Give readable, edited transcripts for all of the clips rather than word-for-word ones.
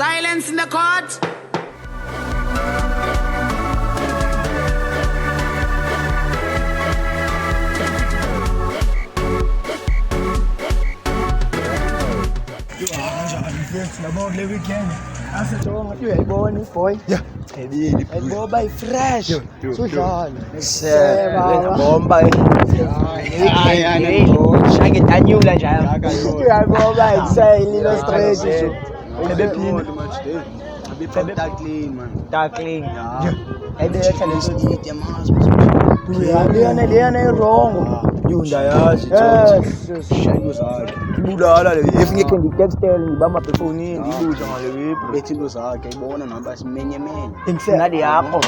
Silence in the court. About the weekend. I said, "Oh, you are born, boy." Yeah. And go by fresh. So John. Bomba. Shake it and you like that. You are born by say little straight. Tackling, man. Tackling. And they tell us Leon wrong. You ndayazi shayo zakhe ibulala le ngeke ngitextile ngibamba phone ngibuza ngale webhu bethi into zakhe ibona namba simenye ngadi yakho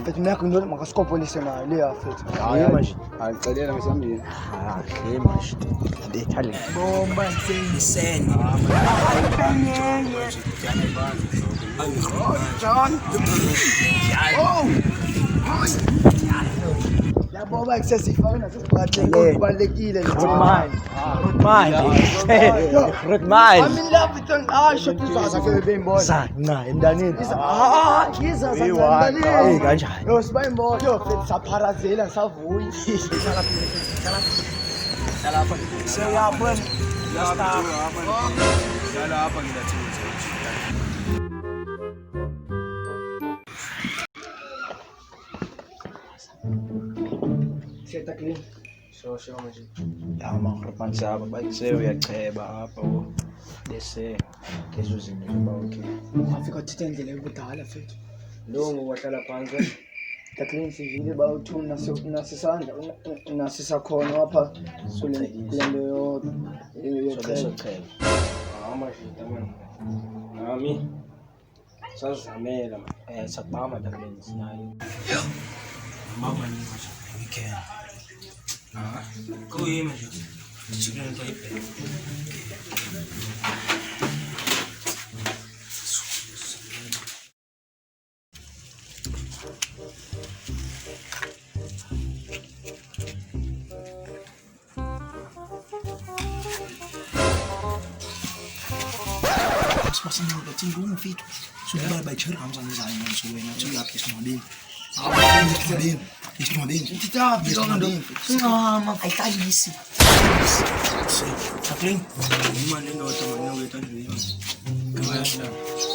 Fethi nakho into makaskopolise nayo le afethi. Hayi manje ayicelela ngisambili hle manje ndethale Bomba insane. John. Bomba excessive fana sesiqhatheke kubalekile nje manje I'm in love with an shot izaza ke bembona sana emntanini izaza emntanini kanjani yo sibayimbono yo fethi sapharazela savuyi salapha seyabona lapha ngilathini Seta clean. so manje yama ngaphansi apha bathi uyacheba apha bese lezo zinto zoba okay Afika uthethe indlela yobudala fethu. lo wahlala phansi Clean sivile ba uthu nasisandla nasisakhona apha kule nto socheba amashita manje nami sazamela sabama takleni sinayo mama ni manje weekend kuyima nje chicken type Passando da tinha feito. Sudah baik cerah kamu sana saya dengan suwe nanti lapis modin. Isto modin. Kita bilang dong. Sama kayak tadi sih. Sakling, mana ndo temannya kita dulu. Kemana?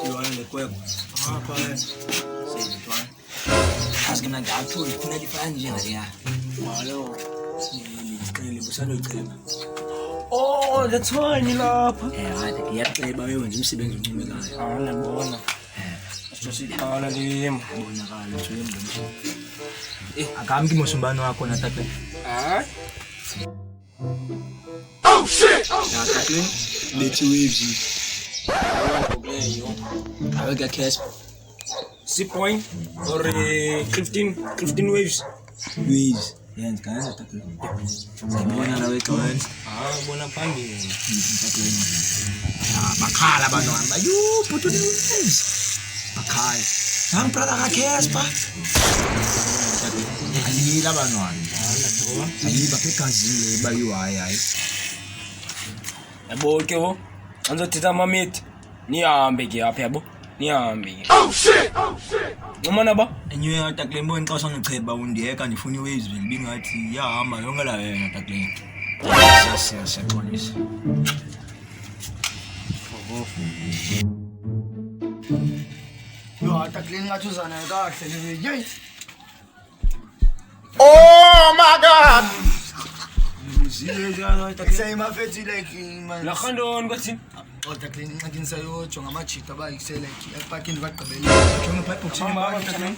Jualan di kue. Apa ya? Sini tuan. Asal nak jatuh, kita di Franji ya. Malu. Ini besar itu. Oh, that's why nilapha. Iyaceba wenza umsebenzi oncomekayo. Ngiyabona. Sesiqala limi. Bonakala nje yembo. Akamki mosumbano wakho na tate. Hayi. Oh shit. Tate. Lethi waves. Leyo. Aweka cash. Si point or 15 waves. Waves. Yes, guys, tate. Sabona nawe kawan. Bona phambili. Bakhala abantwana bayuphuthi bakhala ngamprata kakespa ayila abantwana ayiba egazini bayiwayi yabo ke ho anzothetha mamithi nihambe ke apha yabo nihambe ke oh shit ngomana ba enyewe ngatakle mboni xa usangicheba undiyeka ndifuna iwaves bingathi yahamba yonke la yena takle siyaxolisa Yo, ata clean ngathi uzana kahle le. Yey. Oh my God! Say mafethi like man. la khandoni kwathini Ata clean ngathi ngisayotsho ngamajita bayise like eparking bagqibela. Jonga pipe boxini Mama, ata clean.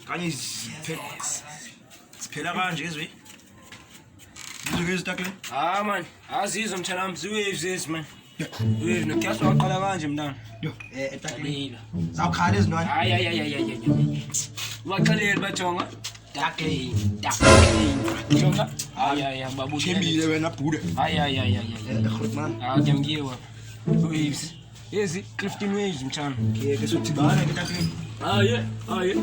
kanye siphela kanje ezwe izwe takle man azizo mthanami ziwaves ezi man waves nokyasa waqala kanje mntana Yo, takle. Zawukhala izintwana. hayi waqaleli bajonga takle jonga hayi babuke Chembile wena bhude. hayi Man. ngiyamgiwa waves ezi 15 waves mtshana Ke sothibana ke takle. hayi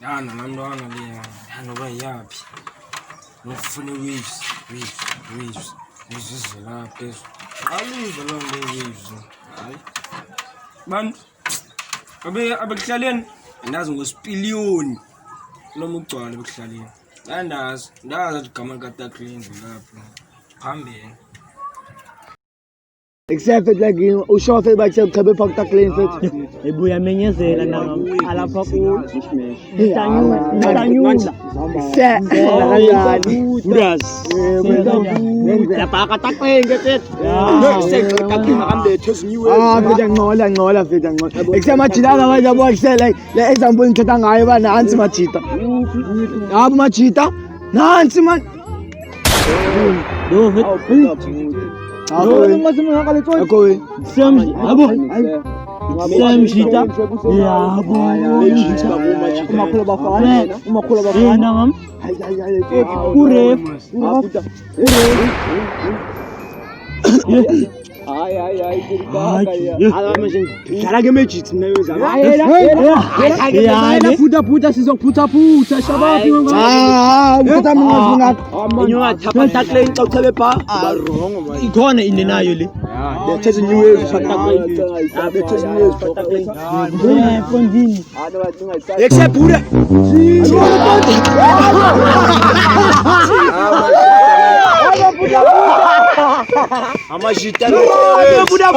yana namntwana le noba yaphi ngifuna waves. Izizela phezulu. Alive along the waves. Hayi. Man. Abekuhlaleni andazi ngosipiliyoni. Noma ugcwala bekuhlaleni. Andazi igama likaTaklin lapho. Phambili. Except like usho fe ba tshela chabe pa Taklin fe. Ebuya menyezela nanga alapha ku Buras. La pa ka Taklin ke fet. Taklin makambe thezinyiwe. Fetha ngola fetha ngola. Except machita ka ba bo except like le example ngithatha ngayo ba nansi machita. Yabo machita. Nansi man. Do vet. Ako we. Sam shita. Yabo. Umakhulu bafana. Yena ngam. Uref. Dlala ke magic mina yoza. Phutha sizophutha shababi Phutha mina Inyoka thapha Taklin xa uchabe pha. Ikhona indenayo le. thezinyiwe fa Taklin. Thezinyiwe fa Taklin. Fondini. Except Buddha. Amajita. Buddha.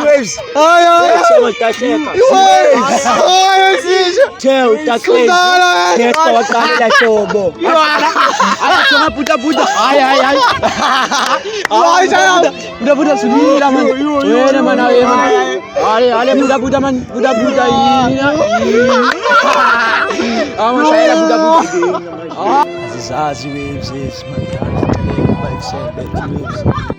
Waves. Sema tasheka. Cheo Taklin. Cheo Taklin shobo. Songa Buddha. Ay. Buddha subira man. Wena man Ale Buddha man. Buddha ini. Saya Buddha. Zizazi waves man. Bike set waves.